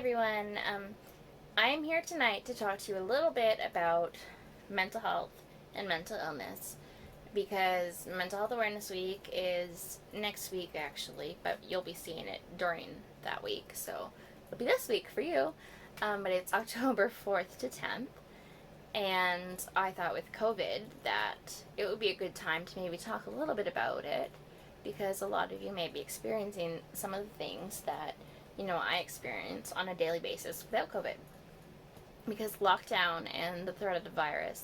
everyone. I'm here tonight to talk to you a little bit about mental health and mental illness because Mental Health Awareness Week is next week actually, but you'll be seeing it during that week, so it'll be this week for you. But it's October 4th to 10th, and I thought with COVID that it would be a good time to maybe talk a little bit about it because a lot of you may be experiencing some of the things that I experience on a daily basis without COVID. Because lockdown and the threat of the virus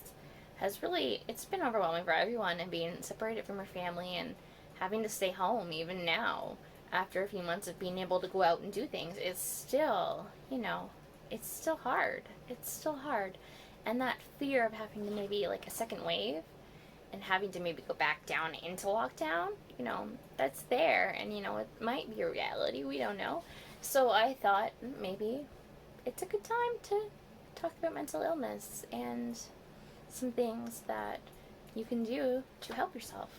has really, it's been overwhelming for everyone, and being separated from your family and having to stay home even now after a few months of being able to go out and do things is still, it's still hard. It's still hard. And that fear of having to maybe like a second wave and having to maybe go back down into lockdown, that's there. And, it might be a reality. We don't know. So I thought maybe it's a good time to talk about mental illness and some things that you can do to help yourself,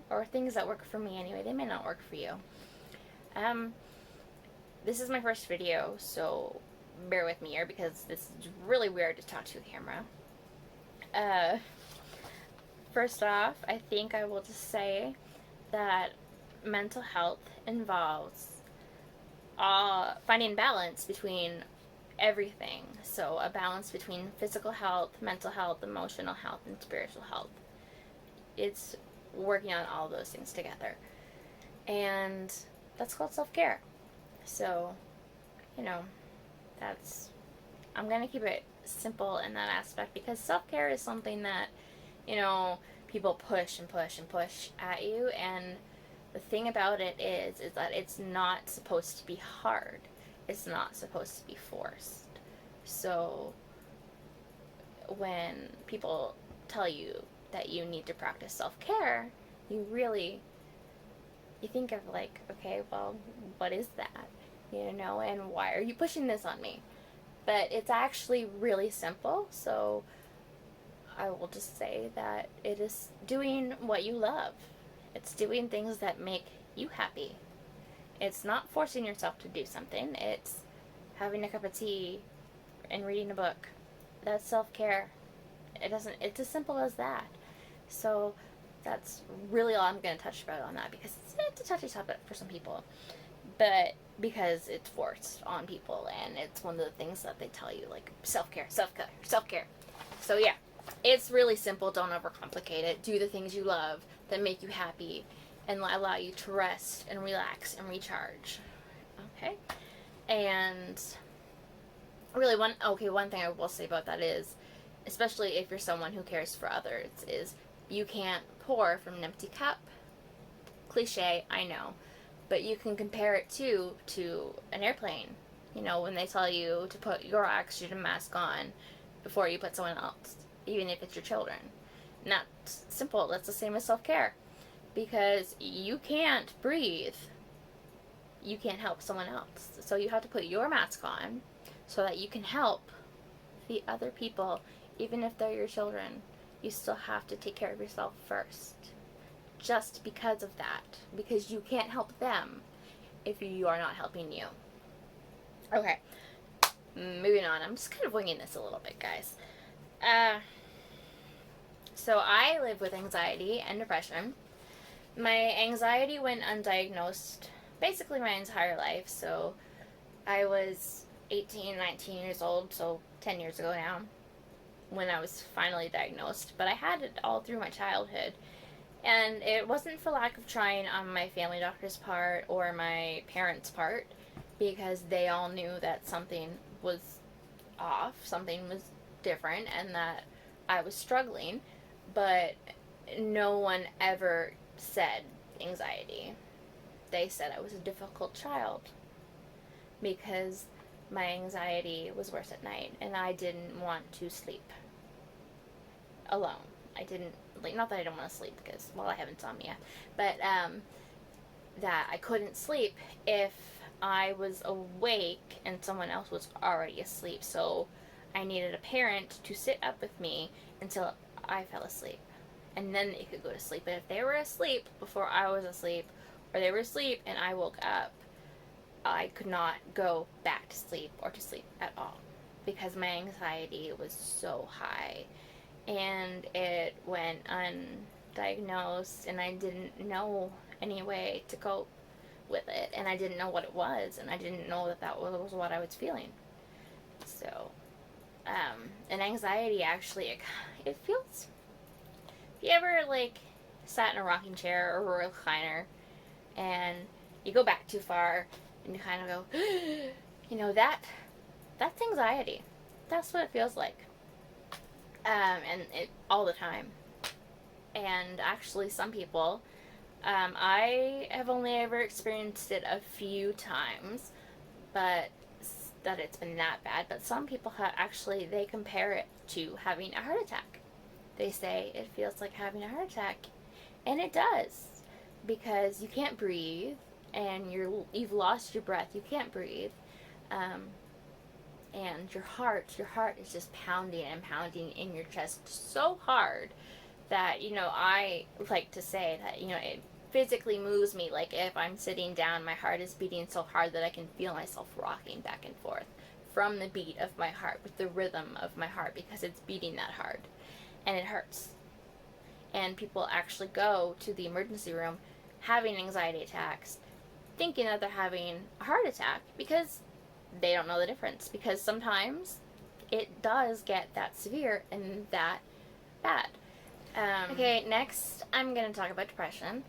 or things that work for me anyway. They may not work for you. This is my first video, so bear with me here because this is really weird to talk to a camera. First off, I think I will just say that mental health involves finding balance between everything. So a balance between physical health, mental health, emotional health, and spiritual health. It's working on all those things together. And that's called self-care. So, I'm going to keep it simple in that aspect because self-care is something that, people push and push and push at you, and the thing about it is that it's not supposed to be hard. It's not supposed to be forced. So when people tell you that you need to practice self-care, you think of like, okay, well, what is that? And why are you pushing this on me? But it's actually really simple. So I will just say that it is doing what you love. It's doing things that make you happy. It's not forcing yourself to do something. It's having a cup of tea and reading a book. That's self-care. It's as simple as that. So that's really all I'm going to touch about on that because it's a touchy topic for some people. But because it's forced on people, and it's one of the things that they tell you, like self-care, self-care, self-care. So yeah, it's really simple. Don't overcomplicate it. Do the things you love that make you happy and allow you to rest and relax and recharge. Okay? And really one thing I will say about that is, especially if you're someone who cares for others, is you can't pour from an empty cup. Cliche, I know. But you can compare it to an airplane. When they tell you to put your oxygen mask on before you put someone else, even if it's your children. And that's simple. That's the same as self-care. Because you can't breathe. You can't help someone else. So you have to put your mask on so that you can help the other people, even if they're your children. You still have to take care of yourself first. Just because of that. Because you can't help them if you are not helping you. Okay. Moving on. I'm just kind of winging this a little bit, guys. So I live with anxiety and depression. My anxiety went undiagnosed basically my entire life. So I was 18, 19 years old, so 10 years ago now, when I was finally diagnosed. But I had it all through my childhood. And it wasn't for lack of trying on my family doctor's part or my parents' part, because they all knew that something was off, something was different, and that I was struggling. But no one ever said anxiety. They said I was a difficult child because my anxiety was worse at night, and I didn't want to sleep alone. I didn't, not that I don't want to sleep because, well, I have insomnia, but that I couldn't sleep if I was awake and someone else was already asleep. So I needed a parent to sit up with me until I fell asleep, and then they could go to sleep. But if they were asleep before I was asleep, or they were asleep and I woke up, I could not go back to sleep or to sleep at all because my anxiety was so high, and it went undiagnosed, and I didn't know any way to cope with it, and I didn't know what it was, and I didn't know that was what I was feeling. So, and anxiety actually, it feels, if you ever like sat in a rocking chair or a recliner and you go back too far and you kind of go, that's anxiety. That's what it feels like. And it all the time. And actually, some people, I have only ever experienced it a few times, but that it's been that bad. But some people actually, they compare it to having a heart attack. They say it feels like having a heart attack, and it does, because you can't breathe, and you've lost your breath. You can't breathe, and your heart is just pounding and pounding in your chest so hard that, I like to say that, it physically moves me. Like if I'm sitting down, my heart is beating so hard that I can feel myself rocking back and forth from the beat of my heart, with the rhythm of my heart, because it's beating that hard, and it hurts. And people actually go to the emergency room having anxiety attacks, thinking that they're having a heart attack, because they don't know the difference, because sometimes it does get that severe and that bad. Okay, next I'm going to talk about depression.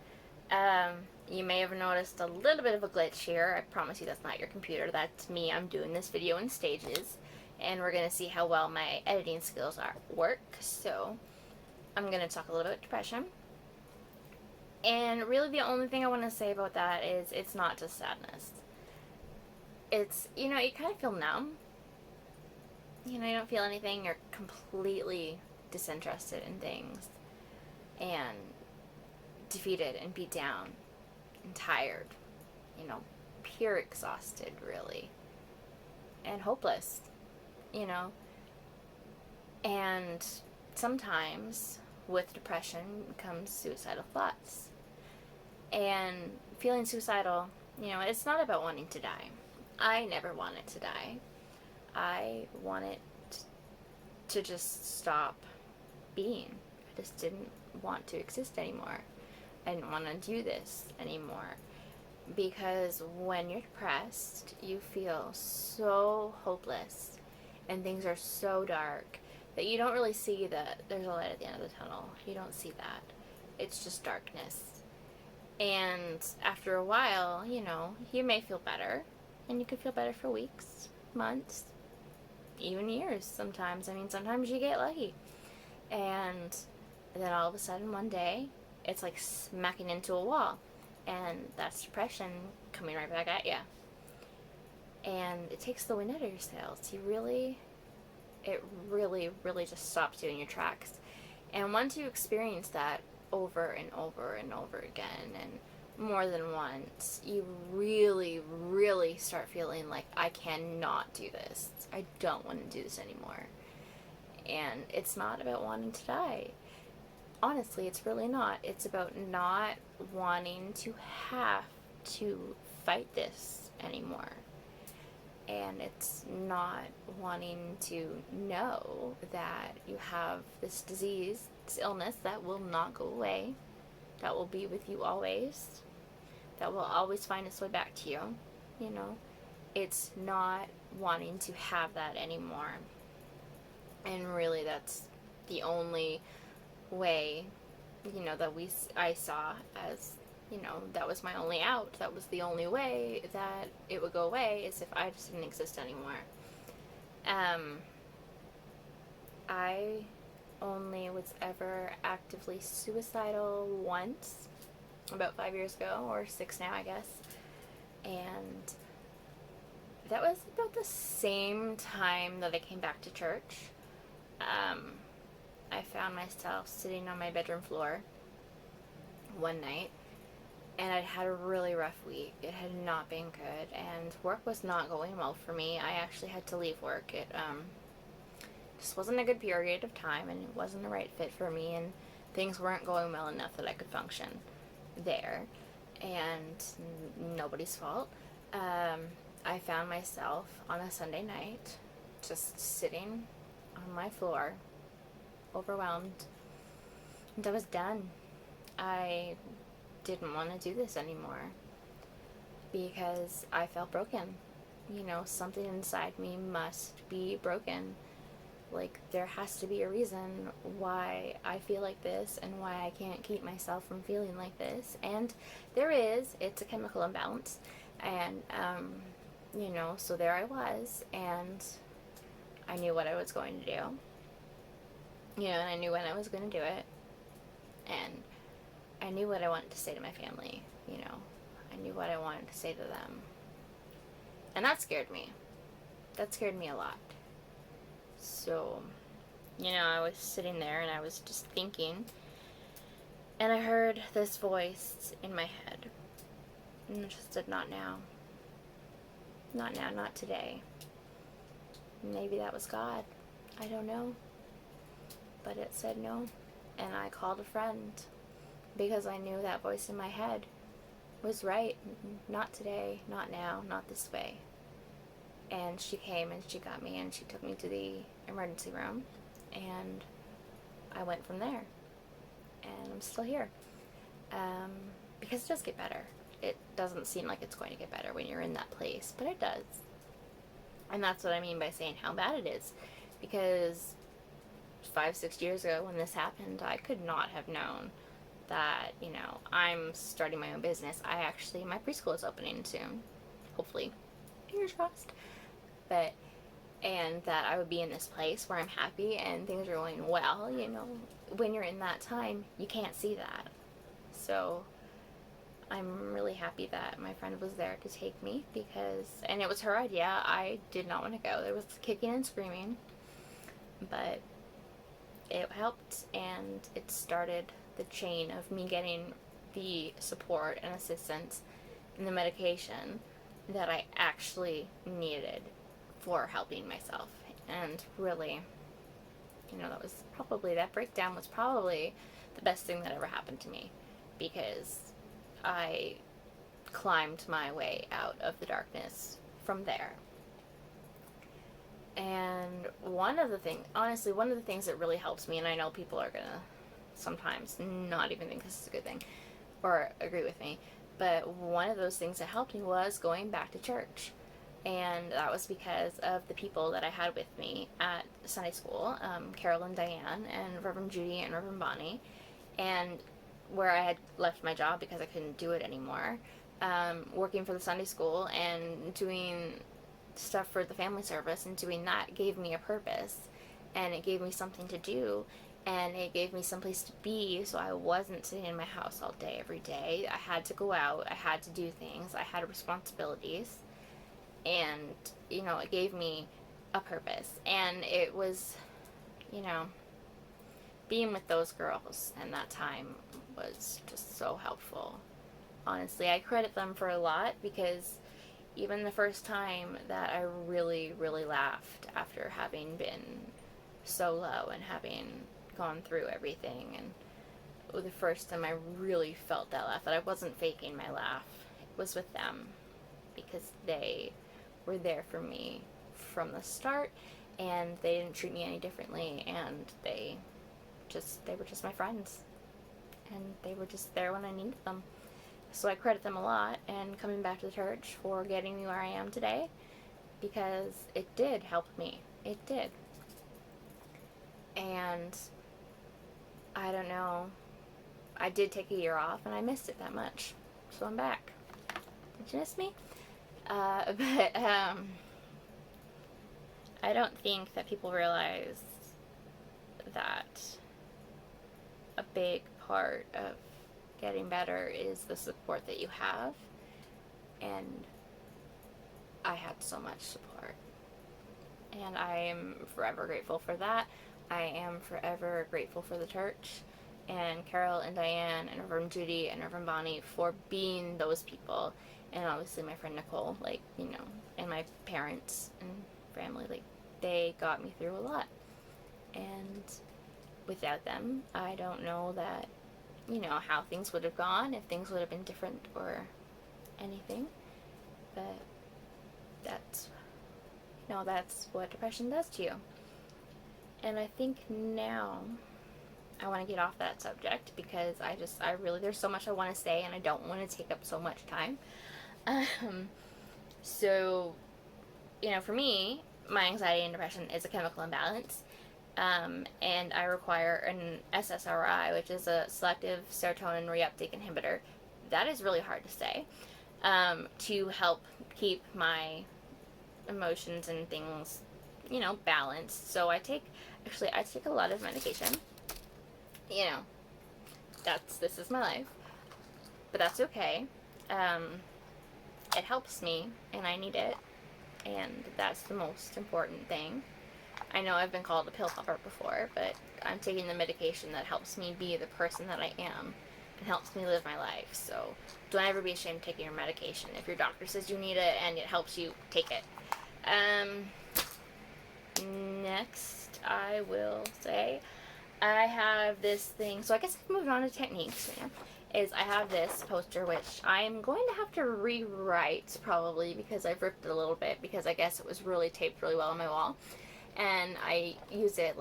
You may have noticed a little bit of a glitch here. I promise you that's not your computer. That's me. I'm doing this video in stages, and we're going to see how well my editing skills work. So I'm going to talk a little bit about depression. And really the only thing I want to say about that is it's not just sadness. It's, you kind of feel numb. You don't feel anything. You're completely disinterested in things, and defeated and beat down and tired, pure exhausted, really, and hopeless, and sometimes with depression comes suicidal thoughts. And feeling suicidal, it's not about wanting to die. I never wanted to die. I wanted to just stop being. I just didn't want to exist anymore. I didn't want to do this anymore. Because when you're depressed, you feel so hopeless, and things are so dark that you don't really see that there's a light at the end of the tunnel. You don't see that. It's just darkness. And after a while, you may feel better, and you could feel better for weeks, months, even years sometimes. I mean, sometimes you get lucky. And then all of a sudden one day, it's like smacking into a wall. And that's depression coming right back at you. And it takes the wind out of your sails. It really, really just stops you in your tracks. And once you experience that over and over and over again, and more than once, you really, really start feeling like, I cannot do this. I don't want to do this anymore. And it's not about wanting to die. Honestly, it's really not. It's about not wanting to have to fight this anymore. And it's not wanting to know that you have this disease, this illness that will not go away, that will be with you always, that will always find its way back to you. It's not wanting to have that anymore. And really, that's the only way, that I saw as, that was my only out. That was the only way that it would go away, is if I just didn't exist anymore. I only was ever actively suicidal once, about 5 years ago, or 6 now, I guess. And that was about the same time that I came back to church. I found myself sitting on my bedroom floor one night, and I'd had a really rough week. It had not been good, and work was not going well for me. I actually had to leave work. It just wasn't a good period of time, and it wasn't the right fit for me, and things weren't going well enough that I could function there. And nobody's fault. um, I found myself on a Sunday night just sitting on my floor, overwhelmed, and I was done. I didn't want to do this anymore because I felt broken. You know, something inside me must be broken. Like, there has to be a reason why I feel like this and why I can't keep myself from feeling like this. And there is. It's a chemical imbalance. And, you know, so there I was, and I knew what I was going to do. You know, and I knew when I was going to do it. And I knew what I wanted to say to my family, you know. I knew what I wanted to say to them. And that scared me. That scared me a lot. So, you know, I was sitting there and I was just thinking, and I heard this voice in my head. And it just said, not now. Not now, not today. Maybe that was God. I don't know. But it said no. And I called a friend because I knew that voice in my head was right. Not today, not now, not this way. And she came and she got me and she took me to the emergency room, and I went from there. And I'm still here. Because it does get better. It doesn't seem like it's going to get better when you're in that place, but it does. And that's what I mean by saying how bad it is. Because 5-6 years ago when this happened, I could not have known that, you know, I'm starting my own business. My preschool is opening soon. Hopefully. Fingers crossed. And that I would be in this place where I'm happy and things are going well, you know. When you're in that time, you can't see that. So I'm really happy that my friend was there to take me and it was her idea. I did not want to go. There was kicking and screaming, but it helped, and it started the chain of me getting the support and assistance and the medication that I actually needed for helping myself. And really, you know, that breakdown was probably the best thing that ever happened to me, because I climbed my way out of the darkness from there. And one of the things that really helps me, and I know people are gonna sometimes not even think this is a good thing or agree with me, but one of those things that helped me was going back to church. And that was because of the people that I had with me at Sunday school, Carol and Diane, and Reverend Judy and Reverend Bonnie, and where I had left my job because I couldn't do it anymore, working for the Sunday school and doing stuff for the family service, and doing that gave me a purpose, and it gave me something to do, and it gave me someplace to be, so I wasn't sitting in my house all day every day. I had to go out, I had to do things, I had responsibilities, and, you know, it gave me a purpose. And it was, you know, being with those girls and that time was just so helpful. Honestly, I credit them for a lot, because even the first time that I really, really laughed after having been so low and having gone through everything, and the first time I really felt that laugh, that I wasn't faking my laugh, was with them, because they were there for me from the start, and they didn't treat me any differently, and they were just my friends, and they were just there when I needed them. So I credit them a lot, and coming back to the church for getting me where I am today, because it did help me. It did. And I don't know, I did take a year off, and I missed it that much, so I'm back. Did you miss me? But I don't think that people realize that a big part of getting better is the support that you have, and I had so much support, and I am forever grateful for that. I am forever grateful for the church, and Carol and Diane and Reverend Judy and Reverend Bonnie for being those people, and obviously my friend Nicole, like, you know, and my parents and family, like, they got me through a lot, and without them, I don't know that, you know, how things would have gone, if things would have been different or anything. but that's, that's what depression does to you. And I think now I want to get off that subject because I really, there's so much I want to say and I don't want to take up so much time. So, for me, my anxiety and depression is a chemical imbalance. And I require an SSRI, which is a selective serotonin reuptake inhibitor. That is really hard to say, to help keep my emotions and things, balanced. So I take a lot of medication. This is my life, but that's okay. It helps me, and I need it, and that's the most important thing. I know I've been called a pill popper before, but I'm taking the medication that helps me be the person that I am and helps me live my life. So don't ever be ashamed of taking your medication. If your doctor says you need it and it helps you, take it. Next, I will say I have this thing. So I guess moving on to techniques, is I have this poster, which I'm going to have to rewrite probably because I've ripped it a little bit because I guess it was really taped really well on my wall. And I use it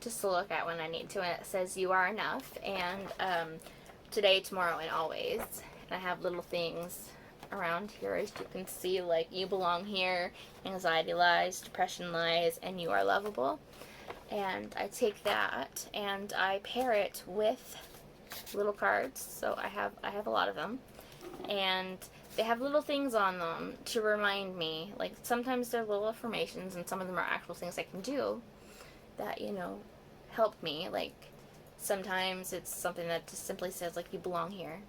just to look at when I need to. And it says "You are enough," and today, tomorrow, and always. And I have little things around here, as you can see, "You belong here," "Anxiety lies," "Depression lies," and "You are lovable." And I take that and I pair it with little cards. So I have a lot of them, and they have little things on them to remind me. Sometimes they're little affirmations, and some of them are actual things I can do that, help me. Sometimes it's something that just simply says, "You belong here,"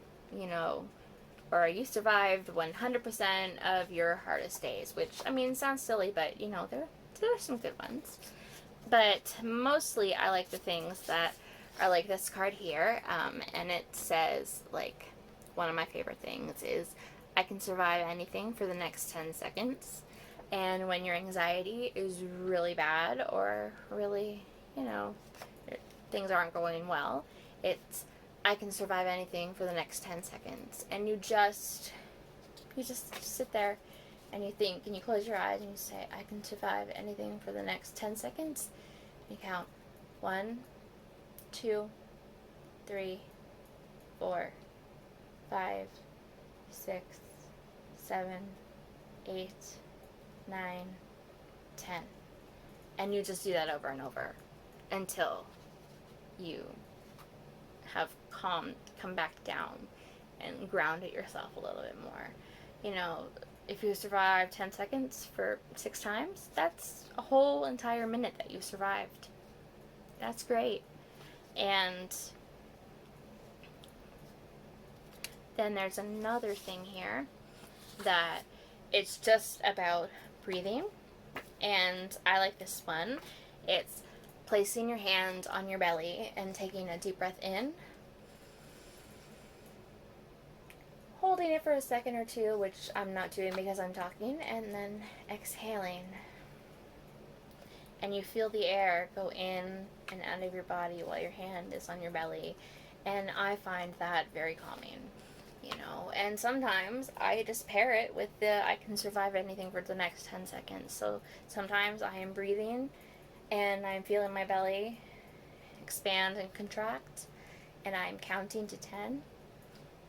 or "You survived 100% of your hardest days," which, sounds silly, but, there are some good ones. But mostly I like the things that are like this card here, and it says, one of my favorite things is, "I can survive anything for the next 10 seconds. And when your anxiety is really bad or really, things aren't going well, it's, "I can survive anything for the next 10 seconds. And you just sit there and you think and you close your eyes and you say, "I can survive anything for the next 10 seconds. You count 1, 2, 3, 4, 5, 6, 7, 8, 9, 10. And you just do that over and over until you have come back down and grounded yourself a little bit more. If you survive 10 seconds for 6 times, that's a whole entire minute that you survived. That's great. And then there's another thing here that it's just about breathing, and I like this one. It's placing your hand on your belly and taking a deep breath in, holding it for a second or two, which I'm not doing because I'm talking, and then exhaling. And you feel the air go in and out of your body while your hand is on your belly, and I find that very calming. And sometimes I just pair it with the "I can survive anything for the next 10 seconds. So sometimes I am breathing and I'm feeling my belly expand and contract, and I'm counting to 10,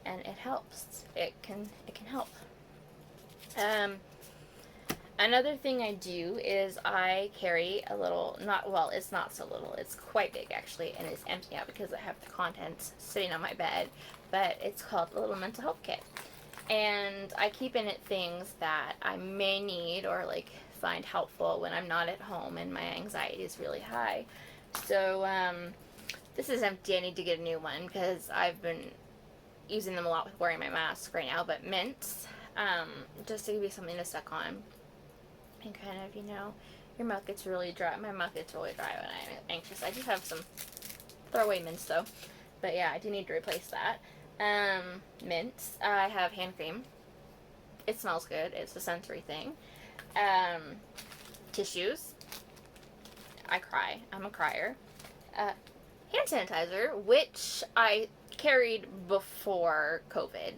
and it helps. It can help. Another thing I do is I carry a little, it's not so little, it's quite big actually, and it's empty now because I have the contents sitting on my bed, but it's called a little mental health kit. And I keep in it things that I may need or find helpful when I'm not at home and my anxiety is really high. So this is empty. I need to get a new one because I've been using them a lot with wearing my mask right now. But mints, just to give you something to suck on. And kind of, your mouth gets really dry. My mouth gets really dry when I'm anxious. I do have some throwaway mints though. But yeah, I do need to replace that. Mints. I have hand cream. It smells good. It's a sensory thing. Tissues. I cry. I'm a crier. Hand sanitizer, which I carried before COVID.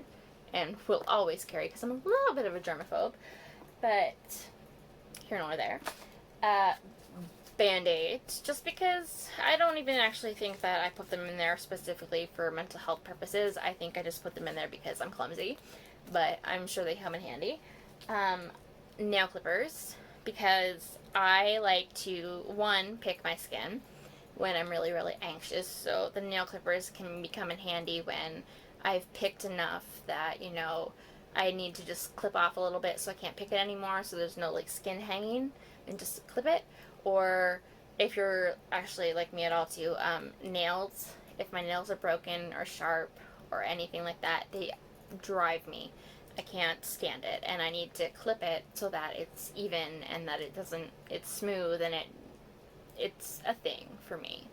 and will always carry because I'm a little bit of a germaphobe, but here nor there. Band-Aids, just because I don't even actually think that I put them in there specifically for mental health purposes. I think I just put them in there because I'm clumsy, but I'm sure they come in handy. Nail clippers, because I like to, one, pick my skin when I'm really, really anxious, so the nail clippers can become in handy when I've picked enough that, you know, I need to just clip off a little bit so I can't pick it anymore, so there's no, like, skin hanging, and just clip it. Or if you're actually like me at all too, nails, if my nails are broken or sharp or anything like that, they drive me. I can't stand it, and I need to clip it so that it's even and that it's smooth, and it's a thing for me.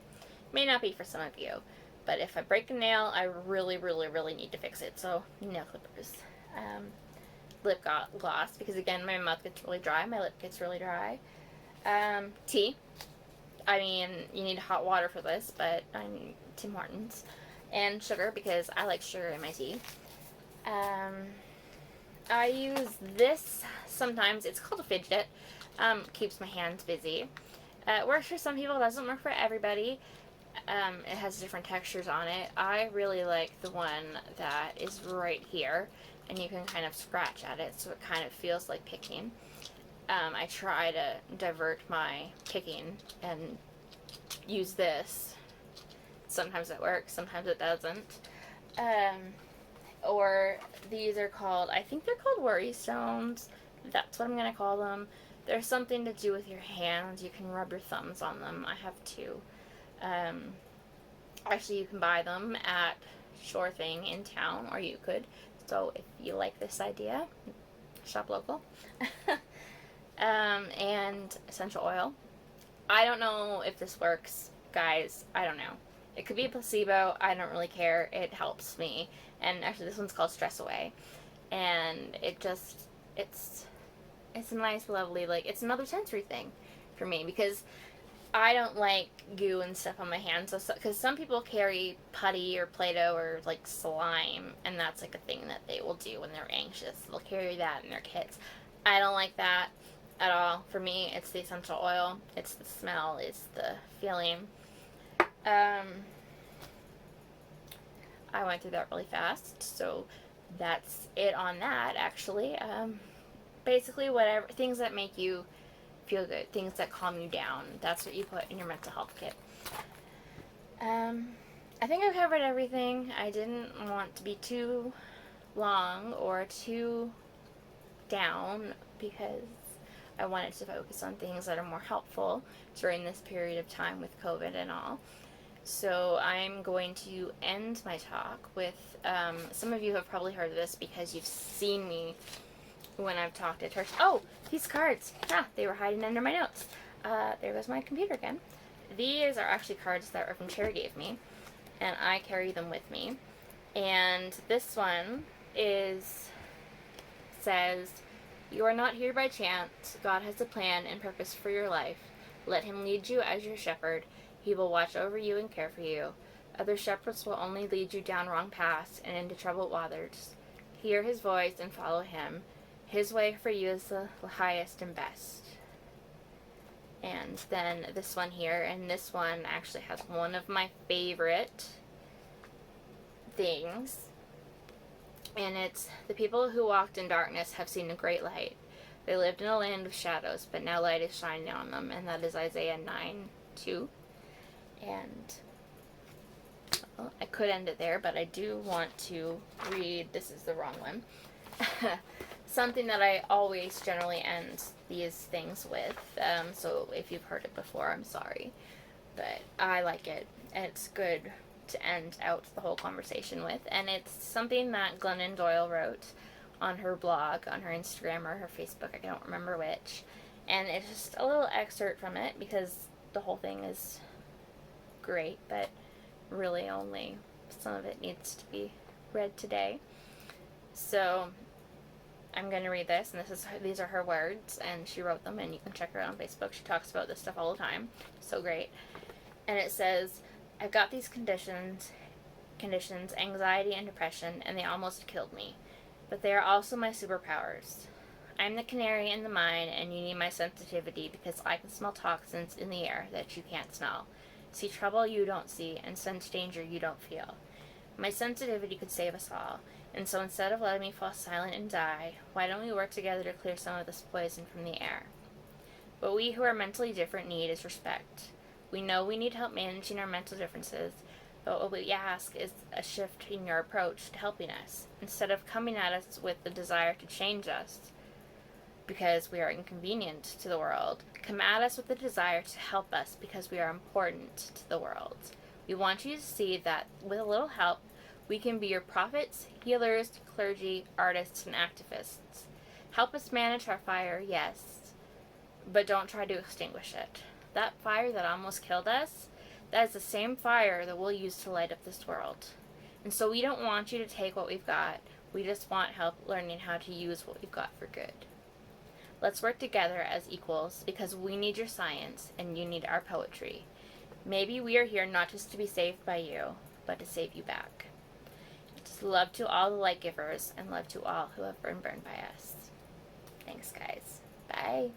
May not be for some of you, but if I break a nail, I really, really, really need to fix it. So nail clippers. Lip gloss, because again, my mouth gets really dry, my lip gets really dry. Tea. I mean, you need hot water for this, but I'm Tim Hortons. And sugar, because I like sugar in my tea. I use this sometimes. It's called a fidget. Keeps my hands busy. It works for some people. It doesn't work for everybody. It has different textures on it. I really like the one that is right here, and you can kind of scratch at it, so it kind of feels like picking. I try to divert my picking and use this. Sometimes it works, sometimes it doesn't. Or these are called, I think they're called worry stones. That's what I'm going to call them. There's something to do with your hands. You can rub your thumbs on them. I have two. Actually, you can buy them at Sure Thing in town, or you could. So if you like this idea, shop local. And essential oil. I don't know if this works, guys. I don't know. It could be a placebo. I don't really care. It helps me. And actually, this one's called Stress Away. And it's a nice, lovely, like, it's another sensory thing for me, because I don't like goo and stuff on my hands. Because some people carry putty or Play-Doh or, like, slime, and that's, like, a thing that they will do when they're anxious. They'll carry that in their kits. I don't like that at all. For me, it's the essential oil. It's the smell. It's the feeling. I went through that really fast, so that's it on that, actually. Basically, whatever, things that make you feel good, things that calm you down, that's what you put in your mental health kit. I think I've covered everything. I didn't want to be too long or too down, because I wanted to focus on things that are more helpful during this period of time with COVID and all. So I'm going to end my talk with, some of you have probably heard of this because you've seen me when I've talked at church. Oh, these cards. They were hiding under my notes. There goes my computer again. These are actually cards that Reverend Cherry gave me, and I carry them with me. And this one says, "You are not here by chance. God has a plan and purpose for your life. Let him lead you as your shepherd. He will watch over you and care for you. Other shepherds will only lead you down wrong paths and into troubled waters. Hear his voice and follow him. His way for you is the highest and best." And then this one here, and this one actually has one of my favorite things. And it's, "The people who walked in darkness have seen a great light. They lived in a land of shadows, but now light is shining on them." And that is Isaiah 9:2. And well, I could end it there, but I do want to read, this is the wrong one, something that I always generally end these things with. So if you've heard it before, I'm sorry. But I like it, and it's good to end out the whole conversation with. And it's something that Glennon Doyle wrote on her blog, on her Instagram or her Facebook, I don't remember which. And it's just a little excerpt from it, because the whole thing is great, but really only some of it needs to be read today. So I'm going to read this, and these are her words, and she wrote them, and you can check her out on Facebook. She talks about this stuff all the time. So great. And it says, "I've got these conditions, anxiety and depression, and they almost killed me. but they are also my superpowers. I'm the canary in the mine, and you need my sensitivity because I can smell toxins in the air that you can't smell, see trouble you don't see, and sense danger you don't feel. My sensitivity could save us all, and so instead of letting me fall silent and die, why don't we work together to clear some of this poison from the air? What we who are mentally different need is respect. We know we need help managing our mental differences, but what we ask is a shift in your approach to helping us. Instead of coming at us with the desire to change us because we are inconvenient to the world, come at us with the desire to help us because we are important to the world. We want you to see that with a little help, we can be your prophets, healers, clergy, artists, and activists. Help us manage our fire, yes, but don't try to extinguish it. That fire that almost killed us, that is the same fire that we'll use to light up this world. And so we don't want you to take what we've got. We just want help learning how to use what we've got for good. Let's work together as equals because we need your science and you need our poetry. Maybe we are here not just to be saved by you, but to save you back. Just love to all the light givers and love to all who have been burned by us. Thanks, guys. Bye.